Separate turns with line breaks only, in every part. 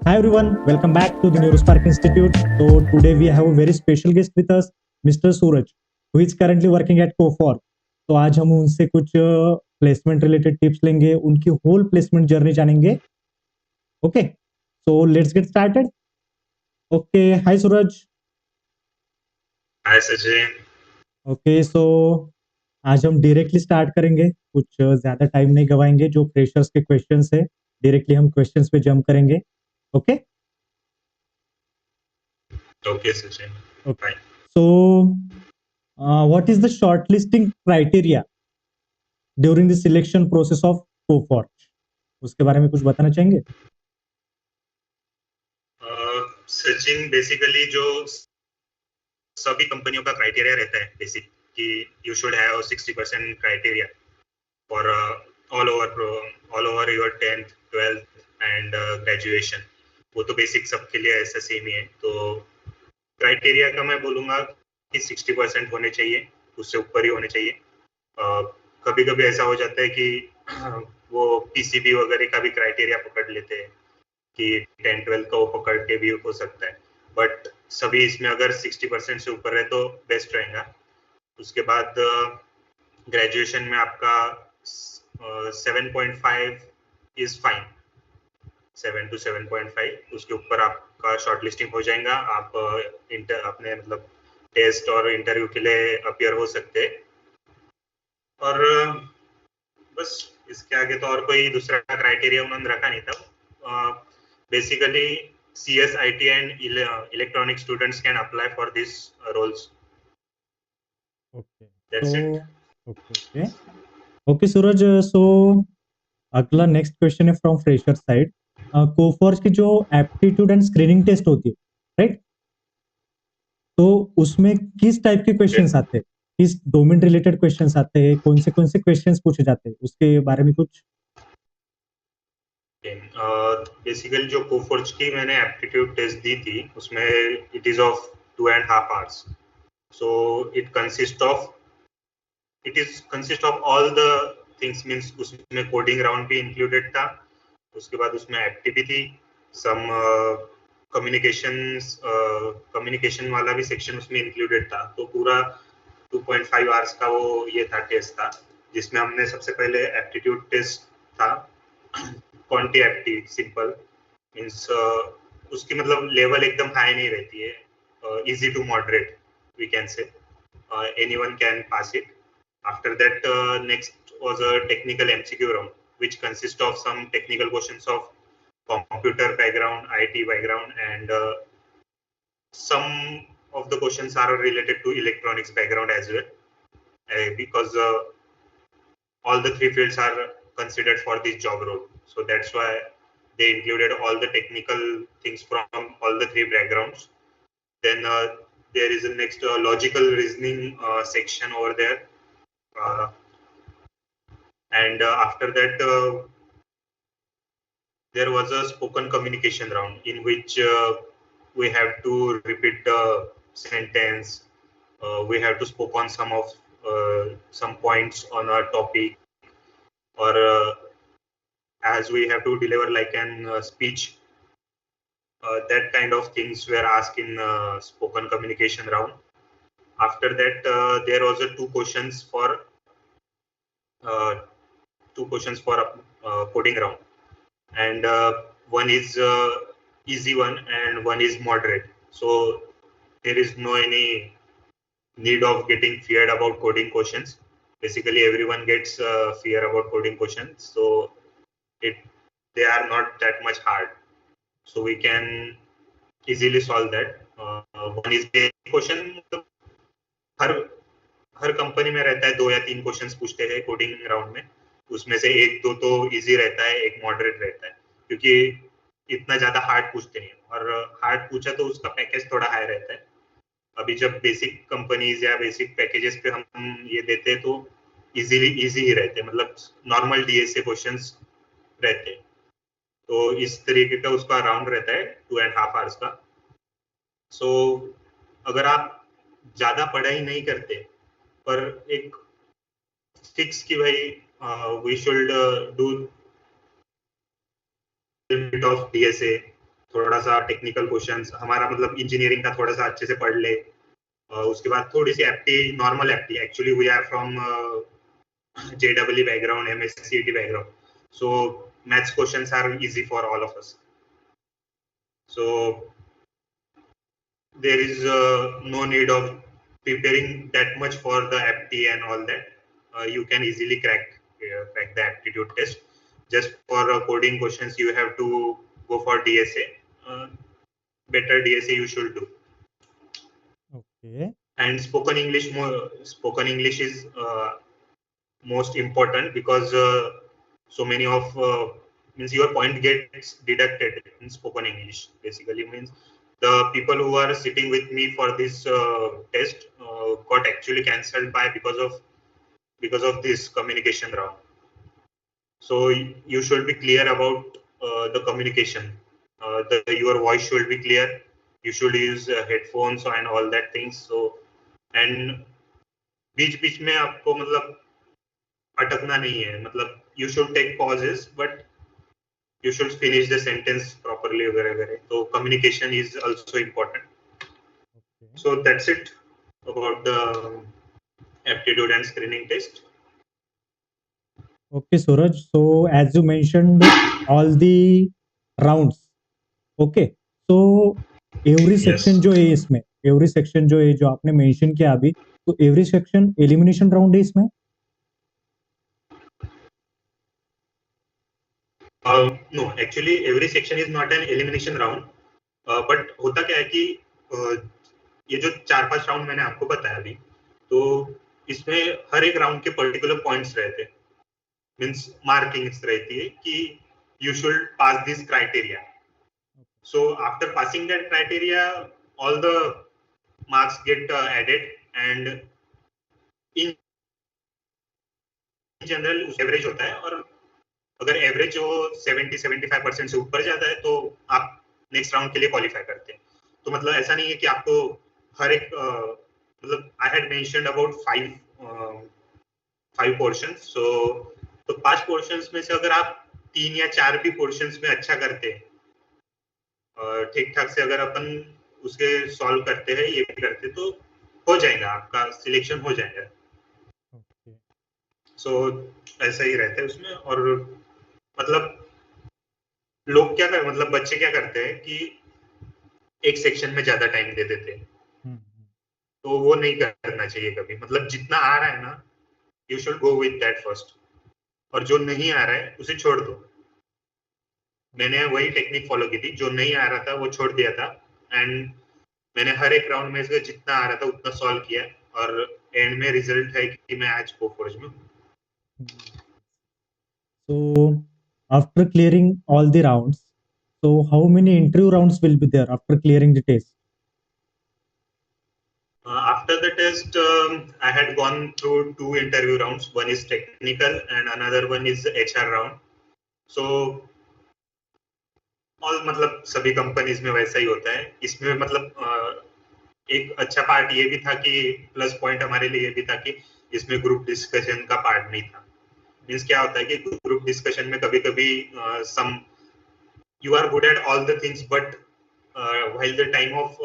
Hi everyone, welcome back to the Neurospark Institute. So today we have a very special guest with us, Mr. Suraj, who is currently working at Cofor. तो आज हम उनसे कुछ placement related tips लेंगे, उनकी whole placement journey जानेंगे. Okay, so let's get started. Okay, hi Suraj.
Hi Sachin.
Okay, so आज हम डायरेक्टली स्टार्ट करेंगे, कुछ ज्यादा टाइम नहीं गवाएंगे. जो फ्रेशर्स के क्वेश्चंस है, डायरेक्टली हम क्वेश्चंस पे जंप करेंगे. Okay.
Okay Sachin,
Okay.
Fine.
So, what is the shortlisting criteria during the selection process of Coforge? उसके बारे में कुछ बताना चाहेंगे?
सचिन, बेसिकली जो सभी कंपनियों का क्राइटेरिया रहता है बेसिक कि you should have 60% criteria for all over your 10th 12th and graduation. वो तो बेसिक सबके लिए ऐसा सेम ही है. तो क्राइटेरिया का मैं बोलूंगा कि 60% होने चाहिए, उससे ऊपर ही होने चाहिए. कभी कभी ऐसा हो जाता है कि वो पीसीबी वगैरह का भी क्राइटेरिया पकड़ लेते हैं कि 10-12 का वो पकड़ के भी हो सकता है. बट सभी इसमें अगर 60% से ऊपर है तो बेस्ट रहेगा. उसके बाद ग्रेजुएशन में आपका 7.5 इज फाइन. 7 to 7.5 उसके ऊपर आपका शॉर्ट लिस्टिंग हो जाएगा. आप अपने मतलब टेस्ट और इंटरव्यू के लिए अपियर हो सकते हैं. और बस इसके आगे तो और कोई दूसरा क्राइटेरिया उन्होंने रखा नहीं था. Basically CSIT and electronic students can apply for these roles.
Okay.
That's it.
Okay. Okay, Suraj. So अगला नेक्स्ट क्वेश्चन है फ्रॉम फ्रेशर साइड. कोफॉर्ज की जो एप्टीट्यूड एंड स्क्रीनिंग टेस्ट होती है, राइट? तो उसमें किस टाइप के क्वेश्चंस आते हैं, किस डोमेन रिलेटेड क्वेश्चंस आते हैं, कौन से क्वेश्चंस पूछे जाते हैं, उसके बारे में कुछ?
बेसिकली जो कोफोर्ज की मैंने एप्टीट्यूड टेस्ट दी थी उसमें it is of 2.5 hours. So it is consist of all the things. Means उसमें कोडिंग राउंड भी इंक्लूडेड था. उसके बाद उसमें एक्टिविटी थी, सम कम्युनिकेशन वाला भी सेक्शन उसमें इंक्लूडेड था. तो पूरा 2.5 hours का वो ये था टेस्ट था, जिसमें हमने सबसे पहले एप्टीट्यूड टेस्ट था. क्वांटी एप्टी सिंपल मीन्स उसकी मतलब लेवल एकदम हाई नहीं रहती है. Easy to moderate we can say. Anyone can pass it. After that, next was a technical MCQ round, which consists of some technical questions of computer background, IT background, and some of the questions are related to electronics background as well, because all the three fields are considered for this job role. So that's why they included all the technical things from all the three backgrounds. Then there is a next logical reasoning section over there. And after that, there was a spoken communication round in which we have to repeat the sentence. We have to spoke on some points on a topic, or as we have to deliver like an speech. That kind of things were asked in spoken communication round. After that, there was a two questions for uh, coding round, and one is easy one and one is moderate. So there is no any need of getting feared about coding questions. Basically everyone gets fear about coding questions, so it they are not that much hard, so we can easily solve that. One is basic question. Her her company में रहता है 2 या 3 questions पूछते हैं coding round में. उसमें से एक दो तो इजी रहता है, एक मॉडरेट रहता है, क्योंकि इतना ज्यादा हार्ड पूछते नहीं. और हार्ड पूछा तो उसका पैकेज थोड़ा हाई रहता है. अभी जब बेसिक कंपनीज या बेसिक पैकेजेस पे हम ये देते हैं तो इजी ही रहते हैं, मतलब नॉर्मल डीएसए क्वेश्चंस रहते हैं. तो इस तरीके का उसका राउंड रहता है 2.5 hours का. सो अगर आप ज्यादा पढ़ाई नहीं करते पर एक फिक्स की भाई we should do bit of DSA, थोड़ा सा टेक्निकल क्वेश्चंस, हमारा मतलब इंजीनियरिंग का थोड़ा सा अच्छे से पढ़ ले। उसके बाद थोड़ी सी apti, normal apti, actually we are from JEE background, MSCET background, so maths questions are easy for all of us. So there is no need of preparing that much for the apti and all that. You can easily crack the aptitude test. Just for coding questions you have to go for DSA. Better DSA you should do.
Okay.
And spoken English is most important, because so many of means your point gets deducted in spoken English. Basically means the people who are sitting with me for this test got actually cancelled because of this communication round. So you should be clear about the communication. Your voice should be clear. You should use headphones and all that things. So and बीच बीच में आपको मतलब अटकना नहीं है, मतलब you should take pauses, but you should finish the sentence properly वगैरह. So communication is also important.
Okay.
So that's it about the aptitude and screening test.
Okay, Suraj. So as you mentioned, all the rounds. Okay. So every
Yes.
section जो है इसमें, every section जो है जो आपने mention किया अभी, तो every section elimination round है इसमें?
No, actually every section is not an elimination round. But होता क्या है कि ये जो 4-5 राउंड मैंने आपको बताया अभी, तो इसमें हर एक राउंड के पर्टिकुलर पॉइंट्स रहते हैं, मींस मार्किंग्स रहती है कि you should pass this criteria. So after passing that criteria, all the marks get added, and in general average होता है, और अगर एवरेज जो 70-75% से ऊपर जाता है तो आप नेक्स्ट राउंड के लिए क्वालिफाई करते हैं. तो मतलब ऐसा नहीं है कि आपको हर एक मतलब I had mentioned about 5 portions. So तो 5 पोर्शंस में से अगर आप 3 या 4 भी पोर्शंस में अच्छा करते हैं, ठीक ठाक से अगर अपन उसके सॉल्व करते हैं, ये भी करते, तो हो जाएगा, आपका सिलेक्शन हो जाएगा.
Okay.
सो ऐसा ही रहता है उसमें. और मतलब लोग क्या कर मतलब बच्चे क्या करते हैं कि एक सेक्शन में ज्यादा टाइम दे देते हैं, तो वो नहीं करना चाहिए कभी. मतलब जितना आ रहा है ना, you should go with that first, और जो नहीं आ रहा है उसे छोड़ दो. मैंने वही टेक्निक फॉलो की थी, जो नहीं आ रहा था वो छोड़ दिया था, एंड मैंने हर एक राउंड में से जितना आ रहा था उतना सॉल्व किया, और एंड में रिजल्ट है कि मैं आज कोफोर्ज में.
So after clearing all the rounds, so how many interview rounds will be there after clearing the test?
After the test, I had gone through 2 interview rounds. One is technical and another one is HR round. So all मतलब सभी companies में वैसा ही होता है. इसमें मतलब एक अच्छा पार्ट ये भी था कि प्लस पॉइंट हमारे लिए ये भी था कि इसमें ग्रुप डिस्कशन का पार्ट नहीं था. मींस क्या होता है कि ग्रुप डिस्कशन में कभी-कभी सम you are good at all the things, but while the time of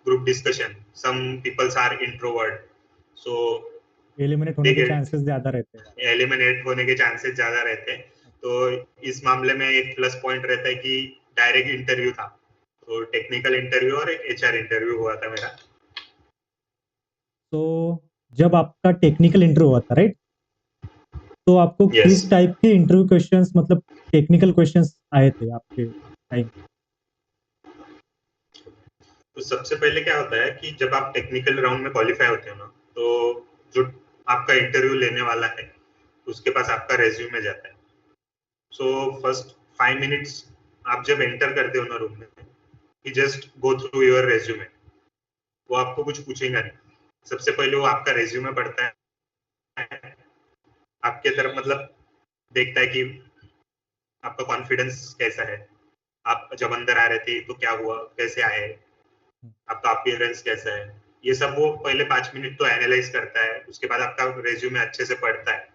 group discussion, some peoples are introvert, so
eliminate
they
होने के
get
चांसेस ज्यादा रहते हैं.
eliminate होने के चांसेस ज्यादा रहते हैं. तो इस मामले में एक प्लस पॉइंट रहता है कि डायरेक्ट इंटरव्यू था, तो टेक्निकल इंटरव्यू और HR इंटरव्यू हुआ था मेरा.
तो जब आपका टेक्निकल इंटरव्यू हुआ था, राइट, तो आपको
Yes.
किस टाइप के इंटरव्यू क्वेश्चंस मतलब टेक्निकल क्वेश्चंस आए थे आपके टाइम?
तो सबसे पहले क्या होता है कि जब आप टेक्निकल राउंड में क्वालिफाई होते हो ना, तो जो आपका इंटरव्यू लेने वाला है उसके पास आपका रेज्यूमे जाता है. सो फर्स्ट 5 मिनट्स आप जब एंटर करते हो ना रूम में, he just go through your resume. वो आपको कुछ पूछेगा नहीं. सबसे पहले वो आपका रेज्यूमे पढ़ता है, आपके तरफ मतलब देखता है कि आपका कॉन्फिडेंस कैसा है, आप जब अंदर आ रहे थे तो क्या हुआ, कैसे आए, आपका अपीयरेंस कैसा है, ये सब वो पहले 5 मिनट तो एनालाइज करता है. उसके बाद आपका रेज्यूमे अच्छे से पढ़ता है,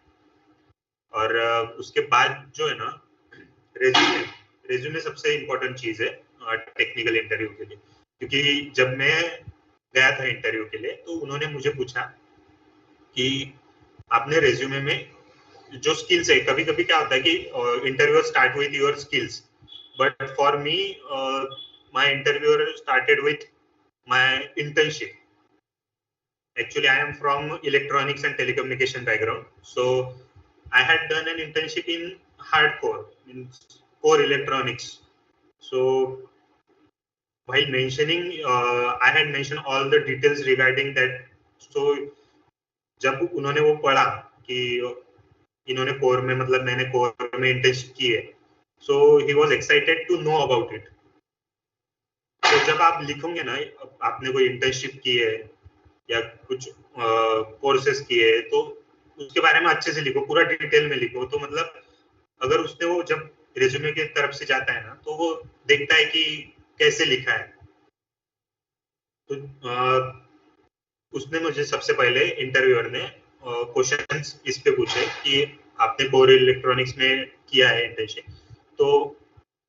और उसके बाद जो है ना, रेज्यूमे रेज्यूमे सबसे इम्पोर्टेंट चीज है टेक्निकल इंटरव्यू के लिए, क्योंकि जब मैं गया था इंटरव्यू के लिए तो उन्होंने मुझे पूछा कि आपने रेज्यूमे में जो स्किल्स है, कभी कभी क्या होता है कि interview start with your skills, but for me my interviewer started with my internship. Actually, I am from electronics and telecommunication background, so I had done an internship in hardcore, in core electronics. So while mentioning, I had mentioned all the details regarding that. So जब उन्होंने वो पढ़ा कि इन्होंने core में, मतलब मैंने core में इंटर्नशिप की है, so he was excited to know about it. तो जब आप लिखोगे ना आपने कोई इंटर्नशिप की है या कुछ कोर्सेस किए, तो उसके बारे में अच्छे से लिखो, पूरा डिटेल में लिखो. तो मतलब अगर उसने वो जब रेज्यूमे की तरफ से जाता है ना, तो वो देखता है कि कैसे लिखा है. तो उसने मुझे सबसे पहले इंटरव्यूअर ने क्वेश्चंस इस पे पूछे कि आपने कोर इलेक्ट्रॉनिक्स में किया है इंटर्नशिप, तो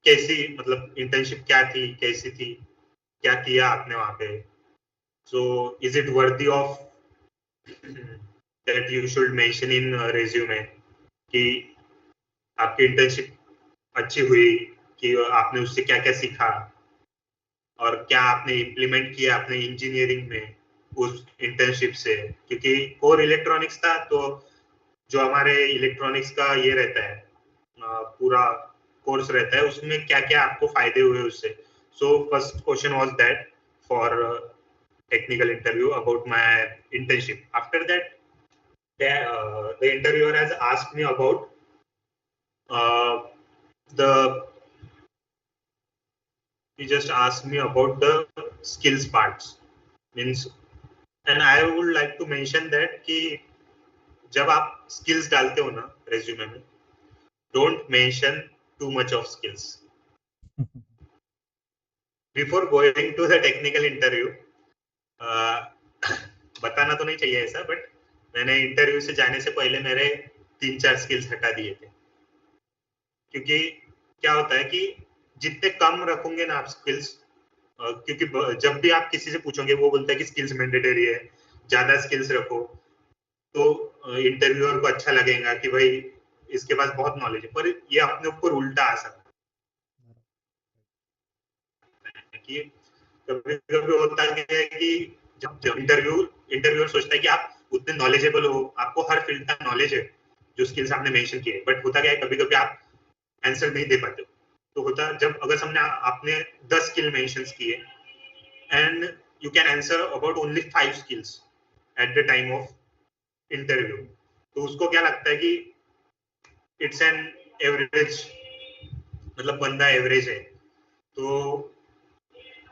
कैसी, मतलब इंटर्नशिप क्या थी, कैसी थी, क्या किया आपने वहां पे. So is it worthy of that you should mention in resume कि आपकी इंटर्नशिप अच्छी हुई, कि आपने उससे क्या क्या सीखा और क्या आपने इम्प्लीमेंट किया अपने इंजीनियरिंग में उस इंटर्नशिप से. क्योंकि कोर इलेक्ट्रॉनिक्स था, तो जो हमारे इलेक्ट्रॉनिक्स का ये रहता है पूरा कोर्स रहता है, उसमें क्या क्या आपको फायदे हुए उससे. So first question was that for technical interview about my internship. After that, the interviewer has asked me about the he just asked me about the skills parts, means, and I would like to mention that कि जब आप skills डालते हो ना resume में, don't mention too much of skills before going to the technical interview. बताना तो नहीं चाहिए ऐसा, बट मैंने इंटरव्यू से जाने से पहले मेरे 3-4 स्किल्स हटा दिए थे. क्योंकि क्या होता है कि जितने कम रखोगे ना आप स्किल्स, क्योंकि जब भी आप किसी से पूछोगे वो बोलता है कि स्किल्स मैंडेटरी है, ज्यादा स्किल्स रखो, तो इंटरव्यूअर को अच्छा लगेगा कि भाई इसके पास बहुत नॉलेज है. पर ये अपने ऊपर उल्टा आ सकता है कि कभी कभी होता है कि जब इंटरव्यूअर सोचता है कि आप उतने नॉलेजेबल हो, आपको हर फील्ड का नॉलेज है जो स्किल्स आपने मेंशन किए, बट होता क्या है कभी कभी आप आंसर नहीं दे पाते. तो होता जब अगर सामने आपने 10 स्किल मेंशंस किए and you can answer about only 5 skills at the time of interview, तो उसको क्या लगता है कि इट्स एन एवरेज, मतलब बंदा एवरेज है, तो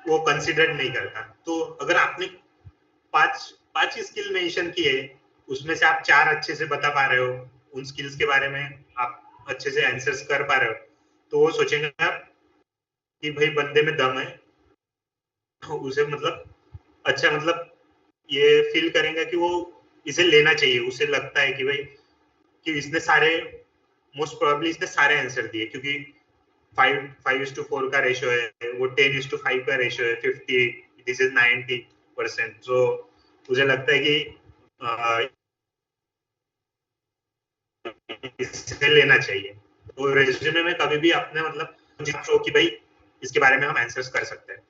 वो कंसिडर नहीं करता. तो अगर आपने पांच ही स्किल मेंशन किए, उसमें से आप 4 अच्छे से बता पा रहे हो, उन स्किल्स के बारे में आप अच्छे से आंसर्स कर पा रहे हो, तो वो सोचेंगे आप कि भाई बंदे में दम है, उसे मतलब अच्छा, मतलब ये फील करेंगे कि वो इसे लेना चाहिए. उसे लगता है कि भाई कि इसने सारे, मोस्ट प्रोबेबली इसने सारे आंसर दिए, क्योंकि 5:4 का रेशियो है, वो 10:5 का रेशियो है, 50, दिस इज 90%. सो मुझे लगता है कि इसे लेना चाहिए. तो रेज्यूमे में कभी भी अपने मतलब शो कि भाई इसके बारे में हम आंसर्स कर सकते हैं.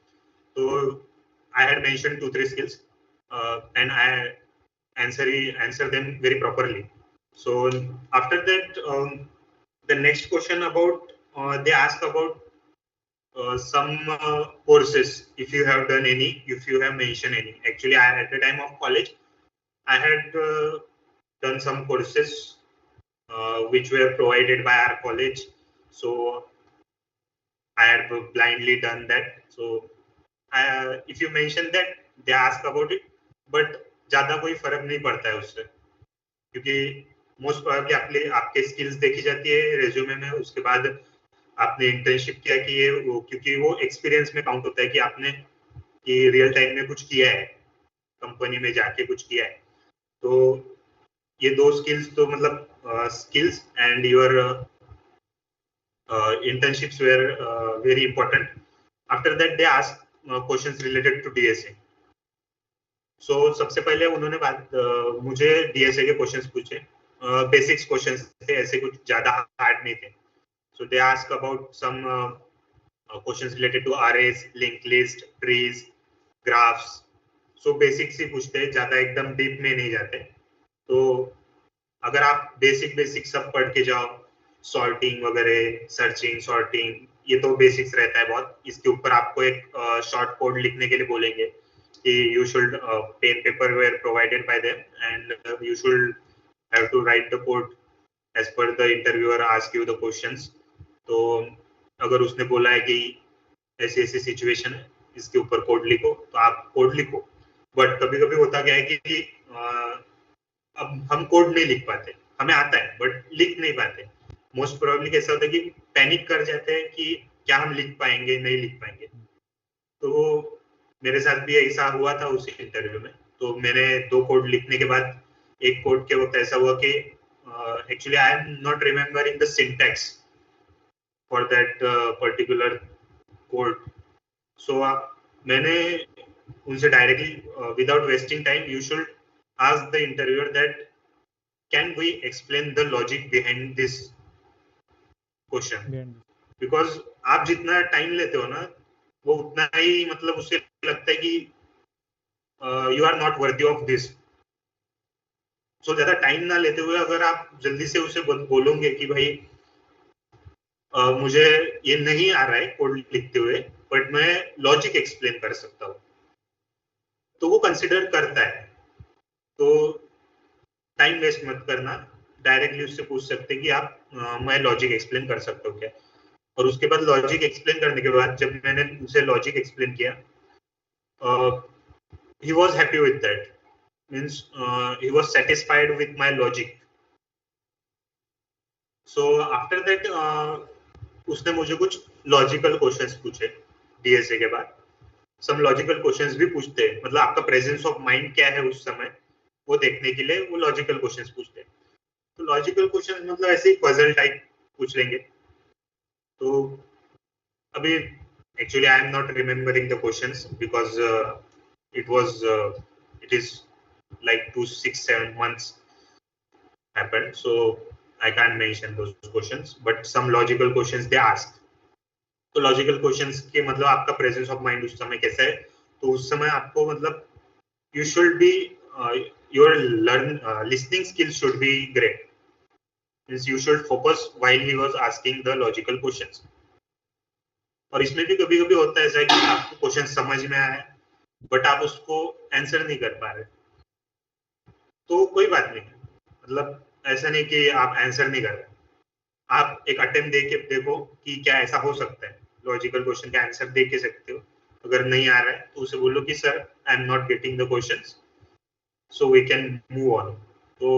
तो I had mentioned 2-3 skills, and I answer them very properly. So after that, the next question about they ask about some courses, if you have done any, if you have mentioned any. Actually, at the time of college, I had done some courses which were provided by our college. So I had blindly done that. So if you mention that, they ask about it, but ज्यादा कोई फर्क नहीं पड़ता है उससे, क्योंकि most probably आपके skills देखी जाती है रेज्यूमे में. उसके बाद आपने इंटर्नशिप किया कि ये क्योंकि वो एक्सपीरियंस में काउंट होता है कि आपने कि रियल टाइम में कुछ किया है, कंपनी में जाके कुछ किया है. तो ये 2 स्किल्स तो मतलब skills and your internships were very important. After that, they asked questions related to DSA. So सबसे पहले उन्होंने मुझे DSA के क्वेश्चंस पूछे. बेसिक्स क्वेश्चंस थे, ऐसे कुछ ज्यादा हार्ड नहीं थे. So they ask about some questions related to arrays, linked list, trees, graphs. So basics ही पूछते हैं, ज्यादा एकदम डीप में नहीं जाते. तो अगर आप बेसिक सब पढ़ के जाओ, सॉर्टिंग वगैरह, सर्चिंग, सॉर्टिंग, ये तो बेसिक्स रहता है बहुत. इसके ऊपर आपको एक शॉर्ट कोड लिखने के लिए बोलेंगे कि you should pen paper were provided by them and you should have to write the code as per the interviewer ask you the questions. तो अगर उसने बोला है कि ऐसी ऐसी सिचुएशन है, इसके ऊपर कोड लिखो, तो आप कोड लिखो. बट कभी कभी होता क्या है कि अब हम कोड नहीं लिख पाते, हमें आता है बट लिख नहीं पाते. मोस्ट प्रोबेबली कैसा होता है कि पैनिक कर जाते हैं कि क्या हम लिख पाएंगे, नहीं लिख पाएंगे. तो मेरे साथ भी ऐसा हुआ था उस इंटरव्यू में. तो मैंने 2 कोड लिखने के बाद एक कोड के वक्त ऐसा हुआ कि actually I am not remembering the syntax for that particular code. So मैंने उनसे directly without wasting time you should ask the interviewer that can we explain the logic behind this question, because आप जितना time लेते हो ना, वो उतना ही मतलब उसे लगता है कि you are not worthy of this. So ज्यादा टाइम ना लेते हुए अगर आप जल्दी से उसे बोलोगे कि भाई मुझे ये नहीं आ रहा है कोड लिखते हुए, बट मैं लॉजिक एक्सप्लेन कर सकता हूँ, तो वो कंसिडर करता है. तो टाइम वेस्ट मत करना, डायरेक्टली उससे पूछ सकते कि आप मैं लॉजिक एक्सप्लेन कर सकता हूँ क्या. और उसके बाद लॉजिक एक्सप्लेन करने के बाद जब मैंने उसे लॉजिक एक्सप्लेन किया, he was happy with that, means he was satisfied with my logic. So after that उसने मुझे कुछ लॉजिकल क्वेश्चंस पूछे डीएसए के बाद. सम लॉजिकल क्वेश्चंस भी पूछते हैं, मतलब आपका प्रेजेंस ऑफ माइंड क्या है उस समय वो देखने के लिए वो लॉजिकल क्वेश्चंस पूछते हैं. तो लॉजिकल क्वेश्चंस मतलब ऐसे ही पजल टाइप पूछ लेंगे. तो अभी actually I am not remembering the questions because it is like 2 6 7 months happened, so I can't mention those questions, but some logical questions they ask. तो लॉजिकल क्वेश्चंस के मतलब आपका प्रेजेंस ऑफ माइंड उस समय कैसा है, तो उस समय आपको मतलब you should be your listening skills should be great, means you should focus while he was asking the logical questions. और इसमें भी कभी कभी होता है ऐसा कि आपको क्वेश्चन समझ में आया बट आप उसको आंसर नहीं कर पा रहे, तो कोई बात नहीं, मतलब ऐसा नहीं कि आप आंसर नहीं कर रहे, आप एक अटेम्प्ट दे के देखो कि क्या ऐसा हो सकता है. लॉजिकल क्वेश्चन का आंसर दे के सकते हो. अगर नहीं आ रहा है तो उसे बोलो कि sir I am not getting the questions, so we can move on. तो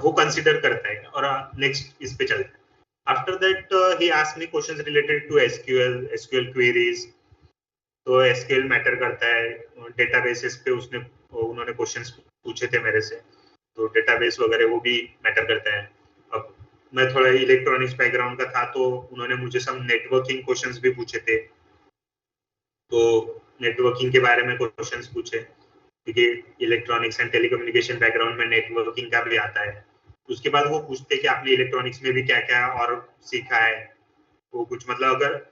वो कंसीडर करता है और नेक्स्ट इस पे चलता है. After that he asked me questions related to SQL queries. तो एसक्यूएल मैटर करता है, डेटाबेसेस पे उन्होंने क्वेश्चंस पूछे थे मेरे से, तो डेटाबेस वगैरह वो भी मैटर करता है. अब मैं थोड़ा इलेक्ट्रॉनिक्स बैकग्राउंड का था, तो उन्होंने मुझे सब नेटवर्किंग क्वेश्चंस भी पूछे थे. तो नेटवर्किंग के बारे में क्वेश्चंस पूछे, क्योंकि इलेक्ट्रॉनिक्स एंड टेलीकम्युनिकेशन बैकग्राउंड में नेटवर्किंग का भी आता है. उसके बाद वो पूछते कि आपने इलेक्ट्रॉनिक्स में भी क्या क्या और सीखा है. वो कुछ मतलब अगर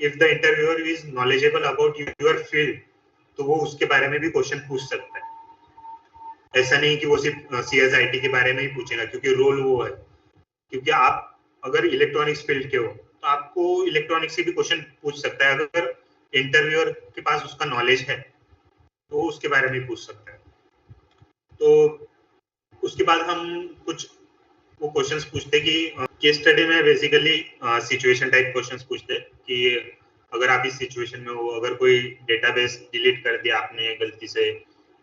if the interviewer is knowledgeable about your field, तो वो उसके बारे में भी क्वेश्चन पूछ सकता है. ऐसा नहीं कि वो सिर्फ सीएसआईटी के बारे में ही पूछेगा, क्योंकि रोल वो है. क्योंकि आप अगर इलेक्ट्रॉनिक्स फील्ड के हो तो आपको इलेक्ट्रॉनिक्स से भी क्वेश्चन पूछ सकता है. अगर इंटरव्यूअर के पास उसका नॉलेज है तो उसके बारे में पूछ सकता है. तो उसके बाद हम कुछ वो क्वेश्चंस पूछते कि केस स्टडी में बेसिकली सिचुएशन टाइप क्वेश्चंस पूछते कि अगर आप इस सिचुएशन में हो, अगर कोई डेटाबेस डिलीट कर दिया आपने गलती से,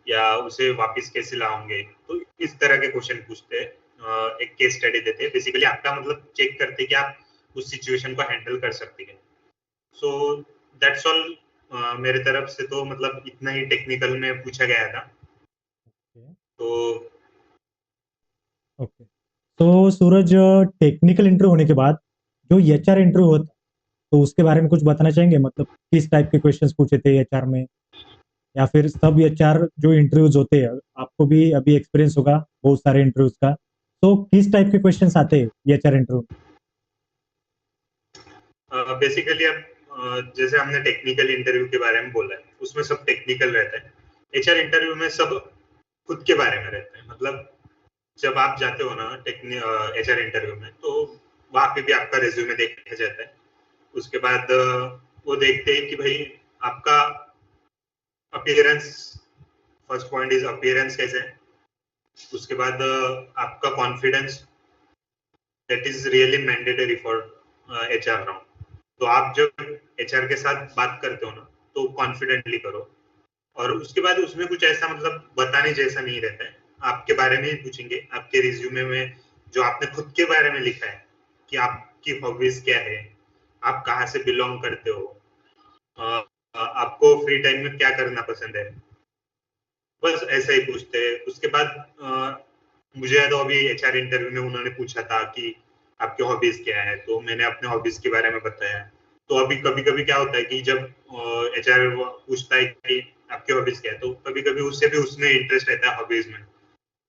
या उसे वापस कैसे लाओगे, तो इस तरह के क्वेश्चन पूछते हैं. एक केस स्टडी देते हैं, बेसिकली आपका मतलब चेक करते कि आप उस सिचुएशन को हैंडल कर सकते हैं. सो दैट्स ऑल मेरे तरफ से. तो मतलब इतना ही टेक्निकल में पूछा गया था. तो
ओके, तो सूरज टेक्निकल इंटरव्यू होने के बाद जो एचआर इंटरव्यू होता है, तो उसके बारे में कुछ बताना चाहेंगे? मतलब किस टाइप के क्वेश्चंस पूछे थे एचआर में, या फिर सब एचआर जो इंटरव्यूज होते हैं, आपको भी अभी एक्सपीरियंस होगा बहुत सारे इंटरव्यूज का, तो किस टाइप के क्वेश्चंस आते हैं एचआर इंटरव्यू?
बेसिकली अब जैसे हमने टेक्निकल इंटरव्यू के बारे में बोला है, उसमें सब टेक्निकल रहता है। एचआर इंटरव्यू में सब खुद के बारे में रहता है। मतलब जब आप जाते हो ना एचआर इंटरव्यू में, तो वहां पे भी आपका रेज्यूमे देखा जाता है। उसके बाद वो देखते हैं कि भाई आपका appearance, first point is appearance कैसे है। उसके बाद आपका confidence, that is really mandatory for HR round. तो आप जब एचआर के साथ बात करते हो ना, तो कॉन्फिडेंटली करो। और उसके बाद उसमें कुछ ऐसा मतलब बताने जैसा नहीं रहता है। आपके बारे में ही पूछेंगे, आपके रिज्यूमे में जो आपने खुद के बारे में लिखा है कि आपकी हॉबीज क्या है, आप कहाँ से बिलोंग करते हो, आपको फ्री टाइम में क्या करना पसंद है, बस ऐसा ही पूछते हैं। उसके बाद मुझे तो अभी एचआर इंटरव्यू में उन्होंने पूछा था कि आपकी हॉबीज क्या है, तो मैंने अपने हॉबीज के बारे में बताया। तो अभी कभी कभी क्या होता है कि जब एचआर पूछता है कि आपकी हॉबीज क्या है, तो कभी कभी उससे भी उसमें इंटरेस्ट रहता है हॉबीज में।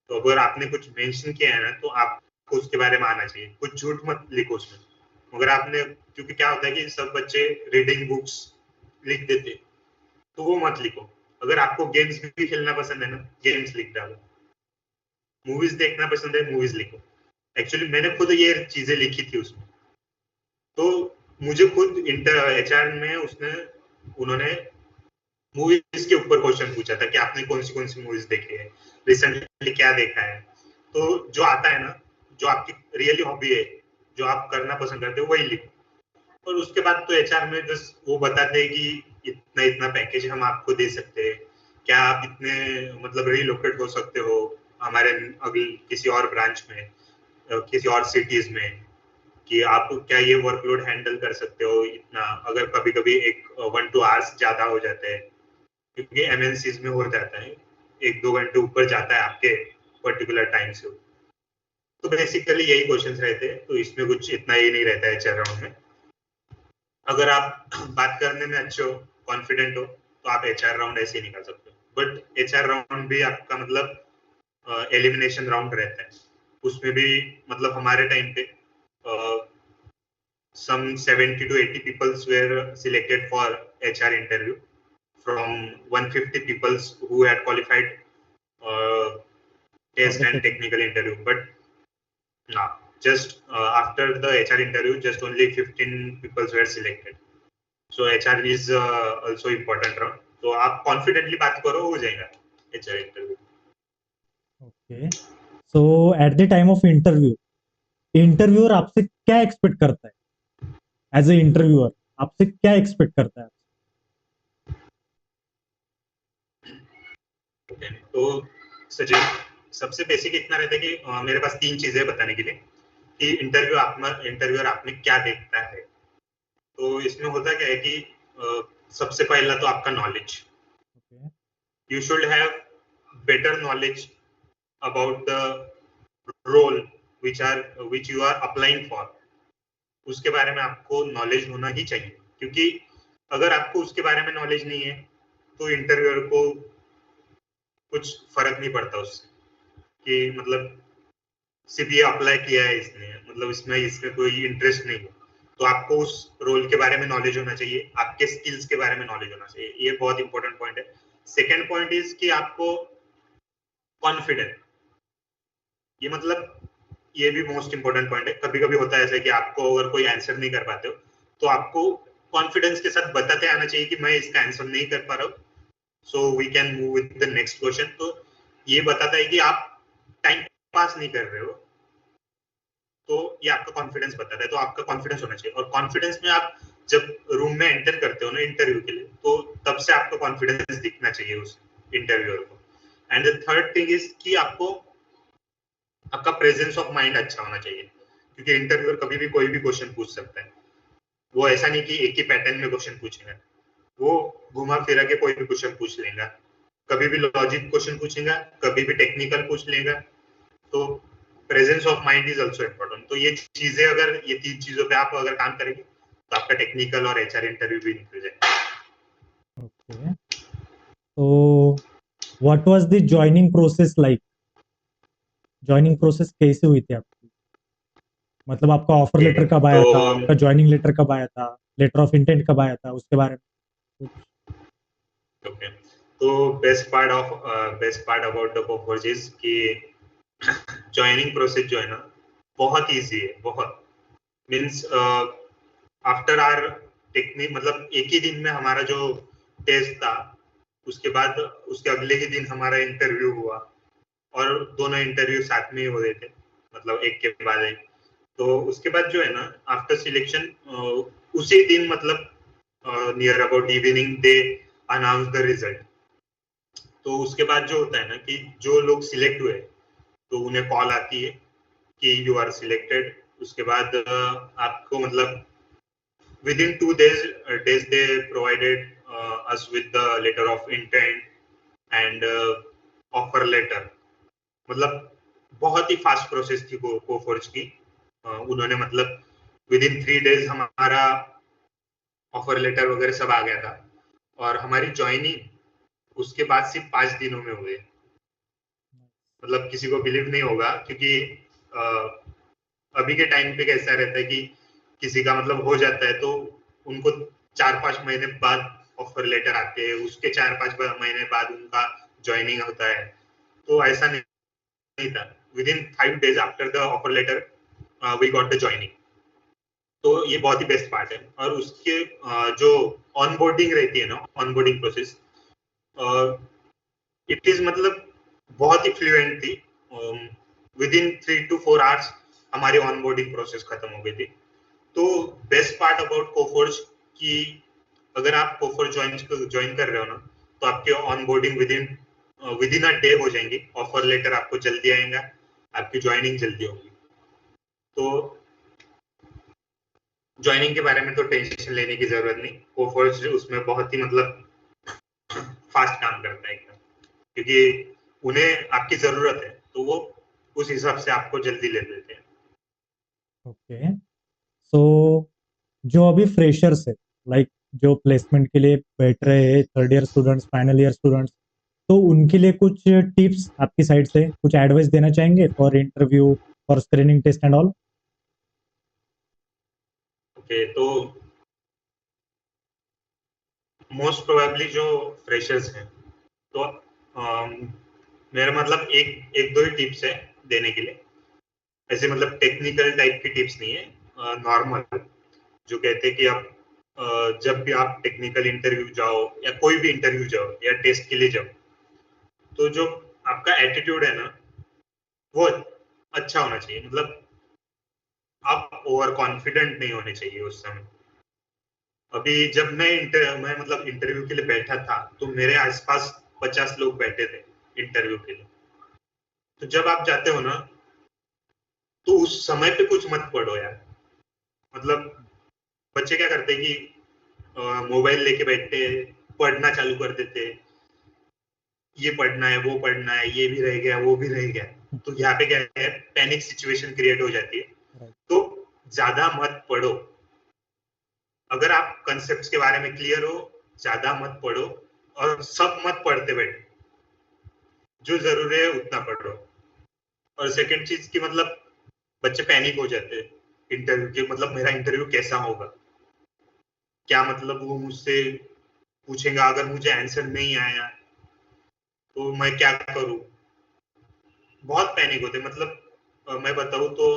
तो अगर आपने कुछ मेंशन किया है ना, तो आपको उसके बारे में आना चाहिए। कुछ झूठ मत लिखो उसमें। मगर आपने, क्योंकि क्या होता है कि सब बच्चे रीडिंग बुक्स लिख देते, तो वो मत लिखो। अगर आपको गेम्स भी खेलना पसंद है ना, गेम्स लिख डालो। मूवीज देखना पसंद है, मूवीज लिखो। एक्चुअली मैंने खुद ये चीजें लिखी थी उसमें। तो मुझे खुद इंटर एचआर में उन्होंने मूवीज के ऊपर क्वेश्चन पूछा था कि आपने कौन सी मूवीज देखी है, रिसेंटली क्या देखा है। तो जो आता है ना, जो आपकी रियली हॉबी है, जो आप करना पसंद करते हो, वही लिखो। और उसके बाद तो एचआर में बस वो बताते हैं कि इतना इतना पैकेज हम आपको दे सकते हैं, क्या आप इतने मतलब रिलोकेट हो सकते हो हमारे अगले किसी और ब्रांच में, किसी और सिटीज में, कि आप क्या ये वर्कलोड हैंडल कर सकते हो इतना। अगर कभी कभी एक 1-2 आवर्स ज्यादा हो जाते हैं, क्योंकि एमएनसीज में हो जाता है, 1-2 घंटे ऊपर जाता है आपके पर्टिकुलर टाइम से। तो बेसिकली यही क्वेश्चंस रहते हैं। तो इसमें कुछ इतना ही नहीं रहता है एचआर राउंड में। अगर आप बात करने में अच्छे हो, कॉन्फिडेंट हो, तो आप एचआर राउंड ऐसे ही निकाल सकते हो। बट एचआर राउंड भी आपका मतलब एलिमिनेशन राउंड रहता है। उसमें भी मतलब हमारे टाइम पे some 70 to 80 peoples were selected for HR interview from 150 peoples who had qualified uh,
for
test
the
and
technique.
technical interview. But now, just after the HR interview, just only 15 peoples were selected. So HR is also important round. तो आप confidently बात करो, हो जाएगा HR interview.
Okay, so at the time of interview, interviewer आपसे क्या expect करता है? एज ए इंटरव्यूअर आपसे क्या एक्सपेक्ट करता है?
तो सचिन, सबसे बेसिक इतना रहता है कि मेरे पास 3 चीजें बताने के लिए कि इंटरव्यूअर आप में क्या देखता है। तो इसमें होता क्या है कि सबसे पहला तो आपका knowledge.
Okay,
you should have better knowledge about the role which you are applying for. उसके बारे में आपको नॉलेज होना ही चाहिए, क्योंकि अगर आपको उसके बारे में नॉलेज नहीं है, तो इंटरव्यूअर को कुछ फर्क नहीं पड़ता उससे, कि मतलब सिर्फ ये अप्लाई किया है इसने, मतलब इसमें इसमें कोई इंटरेस्ट नहीं है। तो आपको उस रोल के बारे में नॉलेज होना चाहिए, आपके स्किल्स के बारे में नॉलेज होना चाहिए। ये बहुत इंपॉर्टेंट पॉइंट है। सेकेंड पॉइंट इज कि आपको कॉन्फिडेंट, ये मतलब ये भी मोस्ट इंपॉर्टेंट पॉइंट है। कभी कभी होता है ऐसा कि आपको अगर कोई आंसर नहीं कर पाते हो, तो आपको कॉन्फिडेंस के साथ बताते आना चाहिए कि मैं इसका आंसर नहीं कर पा रहा हूँ, so we can move with the next question. तो ये बताता है कि आप टाइम पास नहीं कर रहे हो। तो ये आपका कॉन्फिडेंस बताता है। तो आपका कॉन्फिडेंस होना चाहिए। और कॉन्फिडेंस में आप जब रूम में एंटर करते हो ना इंटरव्यू के लिए, तो तब से आपका कॉन्फिडेंस दिखना चाहिए उस इंटरव्यूअर को। And the third thing is कि आपका प्रेजेंस ऑफ माइंड अच्छा होना चाहिए, क्योंकि इंटरव्यूअर कभी भी कोई भी क्वेश्चन पूछ सकता है। वो ऐसा नहीं कि एक ही पैटर्न में क्वेश्चन पूछेगा, वो घुमा फिरा के कोई भी क्वेश्चन पूछ लेगा। कभी भी लॉजिक क्वेश्चन पूछेगा, कभी भी टेक्निकल पूछ लेगा। तो presence of mind is also important. तो ये चीजें अगर ये 3 चीजों पे आप अगर काम करेंगे तो आपका टेक्निकल और एचआर इंटरव्यू भी निकल जाएगा।
ओके, तो what was the joining process like? Joining process कैसे हुई थी आपकी? मतलब आपका ऑफर लेटर कब
तो
आया था, आपका ज्वाइनिंग लेटर कब आया था, लेटर ऑफ इंटेंट कब आया था, उसके बारे में कुछ?
ओके, तो बेस्ट पार्ट अबाउट द कोफोर्जेस कि ज्वाइनिंग प्रोसेस जो है ना बहुत इजी है, बहुत मींस आफ्टर आर टेक्निक मतलब एक ही दिन में हमारा जो टेस्ट था उसके बाद उसके अगले ही दिन हमारा इंटरव्यू हुआ और दोनों इंटरव्यू साथ में ही हो रहे थे, मतलब एक के बाद एक। तो उसके बाद जो है ना आफ्टर सिलेक्शन उसी दिन मतलब near about evening they announce the result. तो उसके बाद जो होता है ना कि जो लोग सिलेक्ट हुए तो उन्हें कॉल आती है कि यू आर सिलेक्टेड। उसके बाद आपको मतलब within 2 days they provided us with the letter of intent and offer letter। मतलब बहुत ही फास्ट प्रोसेस थी कोफोर्ज की। उन्होंने मतलब विद इन 3 days हमारा ऑफर लेटर वगैरह सब आ गया था और हमारी ज्वाइनिंग उसके बाद सिर्फ 5 दिनों में हुए। मतलब किसी को बिलीव नहीं होगा क्योंकि अभी के टाइम पे कैसा रहता है कि किसी का मतलब हो जाता है तो उनको 4-5 महीने बाद ऑफर लेटर आते हैं, उसके 4-5 महीने बाद उनका ज्वाइनिंग होता है। तो ऐसा नहीं था, within 5 days after the offer letter we got the joining. तो ये बहुत ही बेस्ट पार्ट है। और उसके जो ऑनबोर्डिंग रहती है ना, ऑनबोर्डिंग प्रोसेस इट इज मतलब बहुत ही फ्लुएंट थी। विद इन 3 to 4 आवर्स हमारी ऑनबोर्डिंग प्रोसेस खत्म हो गई थी। तो बेस्ट पार्ट अबाउट कोफोर्ज कि अगर आप कोफोर्ज ज्वाइन कर रहे हो ना तो आपके onboarding with in a day हो जाएंगी, ऑफर लेटर आपको जल्दी आएगा, आपकी ज्वाइनिंग जल्दी होगी। तो ज्वाइनिंग के बारे में तो टेंशन लेने की जरूरत नहीं, कोफोर्ज उसमें बहुत ही मतलब फास्ट काम करता है एकदम, क्योंकि उन्हें आपकी जरूरत है तो वो उस हिसाब से आपको जल्दी ले लेते हैं।
ओके, सो जो अभी फ्रेशर्स है, लाइक जो प्लेसमेंट के लिए बैठ रहे हैं, third year students, final year students, तो उनके लिए कुछ टिप्स आपकी साइड से कुछ एडवाइस देना चाहेंगे for interview, for screening test and all?
Okay, तो मोस्ट प्रोबेबली जो फ्रेशर्स हैं तो मेरा मतलब एक एक दो ही टिप्स है देने के लिए। ऐसे मतलब टेक्निकल टाइप की टिप्स नहीं है, नॉर्मल जो कहते हैं कि आप जब भी आप टेक्निकल इंटरव्यू जाओ या कोई भी इंटरव्यू जाओ या टेस्ट के लिए जाओ तो जो आपका एटीट्यूड है ना वो अच्छा होना चाहिए। मतलब आप ओवर कॉन्फिडेंट नहीं होने चाहिए उस समय। अभी जब मैं मतलब इंटरव्यू के लिए बैठा था तो मेरे आसपास 50 लोग बैठे थे इंटरव्यू के लिए। तो जब आप जाते हो ना तो उस समय पे कुछ मत पढ़ो यार। मतलब बच्चे क्या करते हैं कि मोबाइल लेके बैठते, पढ़ना चालू कर देते, ये पढ़ना है, वो पढ़ना है, ये भी रह गया, वो भी रह गया। तो यहाँ पे क्या है, पैनिक सिचुएशन क्रिएट हो जाती है। तो ज्यादा मत पढ़ो। अगर आप कंसेप्ट के बारे में क्लियर हो, ज्यादा मत पढ़ो और सब मत पढ़ते बैठो, जो जरूरी है उतना पढ़ो। और सेकंड चीज की मतलब बच्चे पैनिक हो जाते हैं इंटरव्यू के, मतलब मेरा इंटरव्यू कैसा होगा, क्या मतलब वो मुझसे पूछेगा, अगर मुझे आंसर नहीं आया तो मैं क्या करूं। बहुत पैनिक होते मतलब मैं बताऊं तो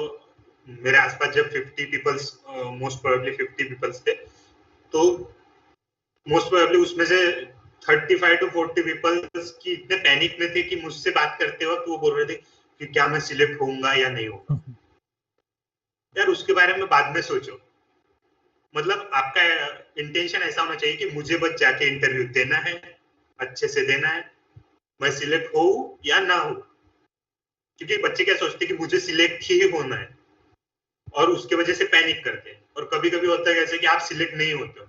मेरे आसपास जब 50 पीपल्स, मोस्ट प्रोबेबली 50 पीपल्स थे, तो मोस्ट प्रोबेबली उसमें से 35 to 40 पीपल्स की इतने पैनिक में थे कि मुझसे बात करते वक्त वो बोल रहे थे कि क्या मैं सिलेक्ट होऊंगा या नहीं होगा। यार उसके बारे में बाद में सोचो। मतलब आपका इंटेंशन ऐसा होना चाहिए कि मुझे बस जाके इंटरव्यू देना है, अच्छे से देना है, मैं सिलेक्ट हो या ना हो। क्योंकि बच्चे क्या सोचते हैं कि मुझे सिलेक्ट ही होना है और उसके वजह से पैनिक करते हैं। और कभी कभी होता है कैसे कि आप सिलेक्ट नहीं होते हो,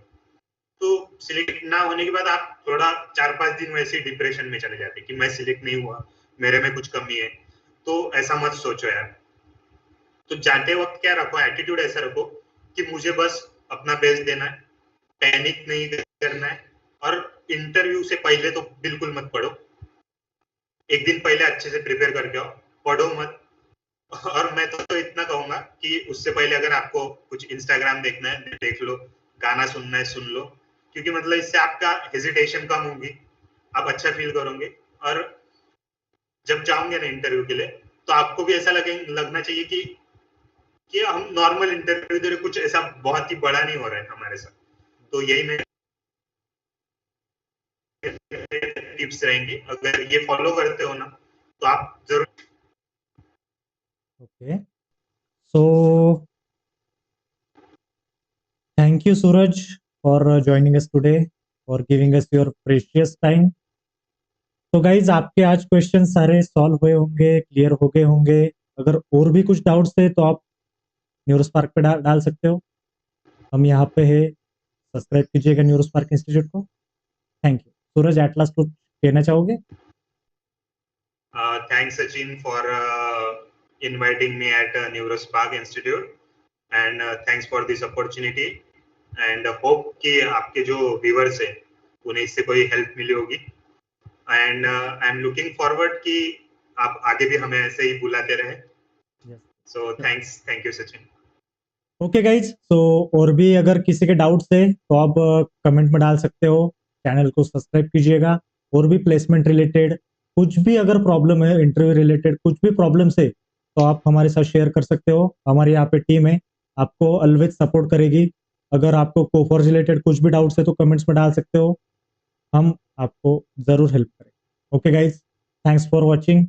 तो सिलेक्ट ना होने के बाद आप थोड़ा 4-5 दिन वैसे डिप्रेशन में चले जाते हैं कि मैं सिलेक्ट नहीं हुआ, मेरे में कुछ कमी है। तो ऐसा मत सोचो यार। तो जाते वक्त क्या रखो, एटीट्यूड ऐसा रखो कि मुझे बस अपना बेस्ट देना है, पैनिक नहीं करना है, और इंटरव्यू से पहले तो बिल्कुल मत पढ़ो, एक दिन पहले अच्छे से प्रिपेयर करके आओ, पढ़ो मत। और मैं तो इतना कहूंगा कि उससे पहले अगर आपको कुछ इंस्टाग्राम देखना है देख लो, गाना सुनना है सुन लो, क्योंकि मतलब इससे आपका हेजिटेशन कम होगी, आप अच्छा फील करोगे, और जब जाओगे ना इंटरव्यू के लिए तो आपको भी ऐसा लगना चाहिए कि हम नॉर्मल इंटरव्यू दे रहे, कुछ ऐसा बहुत ही बड़ा नहीं हो रहा है हमारे साथ। तो यही मेरे टिप्स रहेंगी, अगर ये फॉलो करते हो ना तो आप जरूर।
Okay, so thank you Suraj for joining us today, for giving us your precious time. तो गाइज आपके आज क्वेश्चन सारे सॉल्व हुए होंगे, क्लियर हो गए होंगे। अगर और भी कुछ डाउट्स है तो आप न्यूरोस्पार्क पे डाल सकते हो। हम यहाँ पे है, सब्सक्राइब कीजिएगा न्यूरोस्पार्क इंस्टीट्यूट को। Thank you. Suraj, at last कुछ कहना चाहोगे?
Thanks Sachin for inviting me at Neurospark Institute, and thanks for this opportunity, and hope कि आपके जो viewers है उन्हें इससे कोई help मिली होगी, and I'm looking forward कि आप आगे भी हमें ऐसे ही बुलाते रहे। So thank you Sachin.
Okay guys, तो और भी अगर किसी के डाउट्स है तो आप कमेंट में डाल सकते हो। चैनल को सब्सक्राइब कीजिएगा। और भी प्लेसमेंट रिलेटेड कुछ भी अगर प्रॉब्लम है, इंटरव्यू रिलेटेड कुछ भी प्रॉब्लम्स है तो आप हमारे साथ शेयर कर सकते हो। हमारी यहाँ पे टीम है, आपको ऑलवेज सपोर्ट करेगी। अगर आपको कोफोर्ज रिलेटेड कुछ भी डाउट्स है तो कमेंट्स में डाल सकते हो, हम आपको जरूर हेल्प करेंगे। Okay guys, thanks for watching.